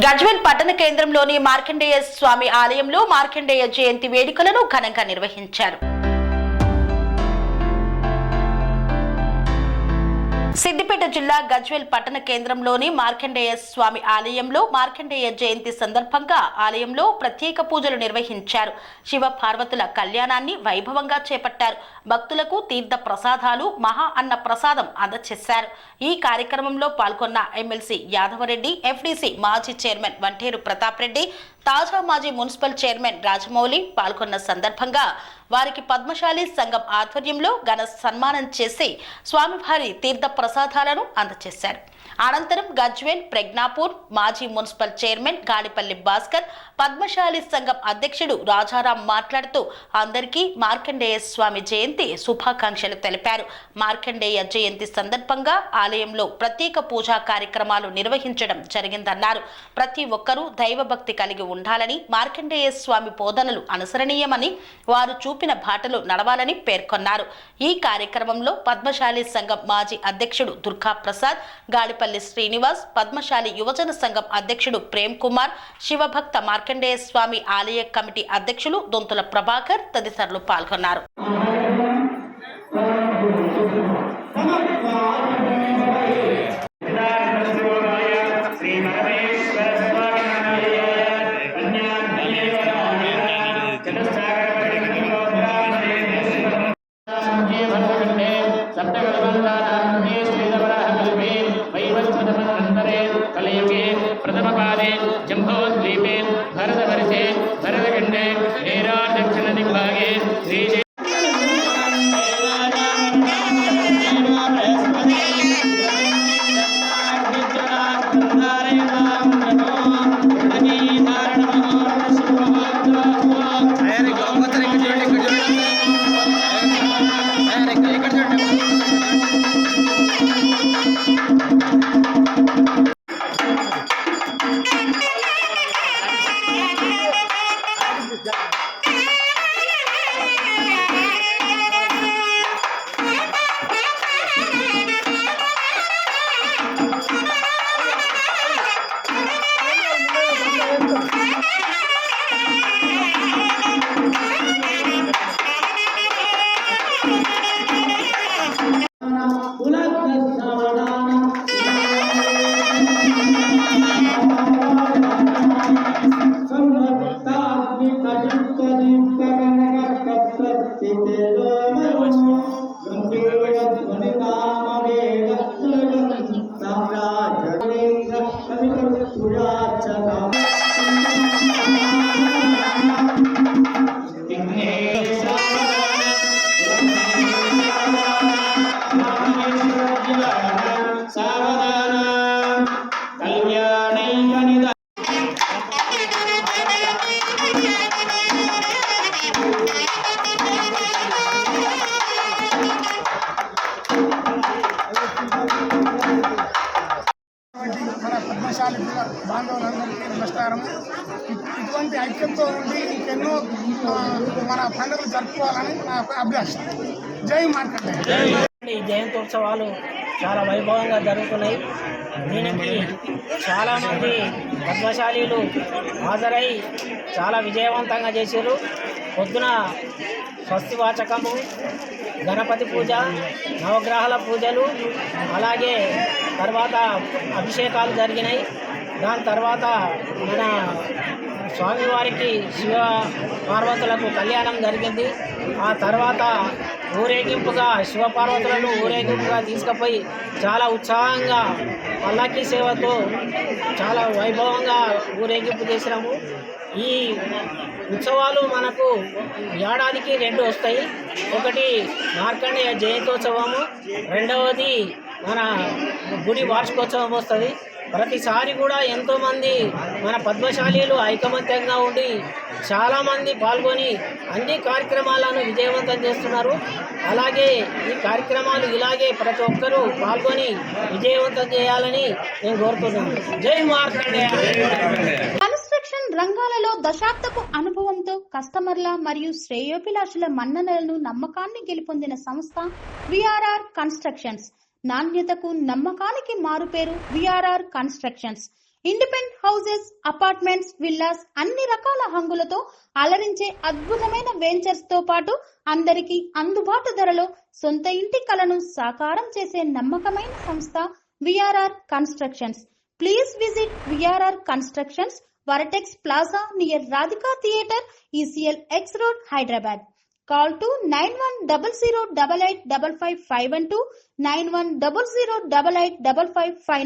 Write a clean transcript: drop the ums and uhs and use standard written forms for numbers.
గజ్వేల్ పట్టణ కేంద్రంలోని మార్కండేయ స్వామి ఆలయంలో మార్కండేయ జయంతి వేడుకలను ఘనంగా నిర్వహించారు. సిద్దిపేట జిల్లా గజ్వేల్ పట్టణ కేంద్రంలోని మార్కండేయ స్వామి ఆలయంలో మార్కండేయ జయంతి సందర్భంగా ఆలయంలో ప్రత్యేక పూజలు నిర్వహించారు. శివ పార్వతుల కళ్యాణాన్ని వైభవంగా చేపట్టారు. భక్తులకు తీర్థ ప్రసాదాలు, మహా అన్న ప్రసాదం అందజేశారు. ఈ కార్యక్రమంలో పాల్గొన్న ఎమ్మెల్సీ యాదవరెడ్డి, ఎఫ్డీసీ మాజీ చైర్మన్ వంటేరు ప్రతాప్ రెడ్డి, తాజా మాజీ మున్సిపల్ చైర్మన్ రాజమౌళి పాల్గొన్న సందర్భంగా వారికి పద్మశాలి సంఘం ఆధ్వర్యంలో ఘన సన్మానం చేసి స్వామివారి తీర్థ ప్రసాదాలను అందజేశారు. అనంతరం గజ్వేల్ ప్రజ్ఞాపూర్ మాజీ మున్సిపల్ చైర్మన్ గాడిపల్లి భాస్కర్, పద్మశాలి సంఘం అధ్యక్షుడు రాజారాం మాట్లాడుతూ అందరికీ మార్కండేయ స్వామి జయంతి శుభాకాంక్షలు తెలిపారు. మార్కండేయ జయంతి సందర్భంగా ఆలయంలో ప్రత్యేక పూజా కార్యక్రమాలు నిర్వహించడం జరిగిందన్నారు. ప్రతి ఒక్కరూ దైవభక్తి కలిగి ఉండాలని, మార్కండేయ స్వామి బోధనలు అనుసరణీయమని, వారు చూపిన బాటలో నడవాలని పేర్కొన్నారు. ఈ కార్యక్రమంలో పద్మశాలి సంఘం మాజీ అధ్యక్షుడు దుర్గా ప్రసాద్, గాడిపల్లి శ్రీనివాస్, పద్మశాలి యువజన సంఘం అధ్యక్షుడు ప్రేమ్ కుమార్, శివభక్త మార్కండేయ స్వామి ఆలయ కమిటీ అధ్యక్షులు దొంతుల ప్రభాకర్ తదితరులు పాల్గొన్నారు. प्रथमकाले जम्बोद्वीपे भरतवर्षे भरतखण्डे हेरा दक्षिण दिग्भागे श्री బాంధవులందరికీ నమస్కారం. ఇటువంటి ఐక్యంతో ఉండి ఇంకెన్నో మన పండుగలు జరుపుకోవాలని నా అభ్యాసం. జై మార్కండేయ. ఈ జయంతోత్సవాలు చాలా వైభవంగా జరుగుతున్నాయి. దీనికి చాలామంది పద్మశాలీలు హాజరై చాలా విజయవంతంగా చేశారు. పొద్దున స్వస్తివాచకము, గణపతి పూజ, నవగ్రహాల పూజలు, అలాగే తర్వాత అభిషేకాలు జరిగినాయి. దాని తర్వాత మన స్వామివారికి శివ పార్వతులకు కళ్యాణం జరిగింది. ఆ తర్వాత ఊరేగింపుగా శివపార్వతులను ఊరేగింపుగా తీసుకుపోయి చాలా ఉత్సాహంగా పల్లకి సేవతో చాలా వైభవంగా ఊరేగింపు చేసినాము. ఈ ఉత్సవాలు మనకు ఏడాదికి 2 వస్తాయి. ఒకటి మార్కండేయ జయంతోత్సవము, రెండవది మన గుడి వార్షికోత్సవం వస్తుంది. ప్రతిసారి కూడా ఎంతోమంది మన పద్మశాలీలు ఐకమత్యంగా ఉండి చాలామంది పాల్గొని అన్ని కార్యక్రమాలను విజయవంతం చేస్తున్నారు. అలాగే ఈ కార్యక్రమాలు ఇలాగే ప్రతి ఒక్కరూ పాల్గొని విజయవంతం చేయాలని నేను కోరుతున్నాను. జై మార్కండేయ. కన్స్ట్రక్షన్ రంగాలలో దశాబ్దపు అనుభవంతో కస్టమర్ల మరియు శ్రేయోభిలాషుల మన్ననలను, నమ్మకాన్ని గెలుపొందిన సంస్థ విఆర్ఆర్ కన్స్ట్రక్షన్స్. నాణ్యతకు, నమ్మకానికి మారుపేరు VRR constructions. Independent houses, apartments, villas అన్ని రకాల హంగులతో అలరించే అద్భుతమైన వెంచర్స్ తో పాటు అందరికీ అందుబాటు ధరలో సొంత ఇంటి కలను సాకారం చేసే నమ్మకమైన సంస్థ VRR constructions. Please visit VRR constructions, Varatex Plaza near Radhika Theatre, ECL X Road, Hyderabad. Call to 9100885552, 9100885559.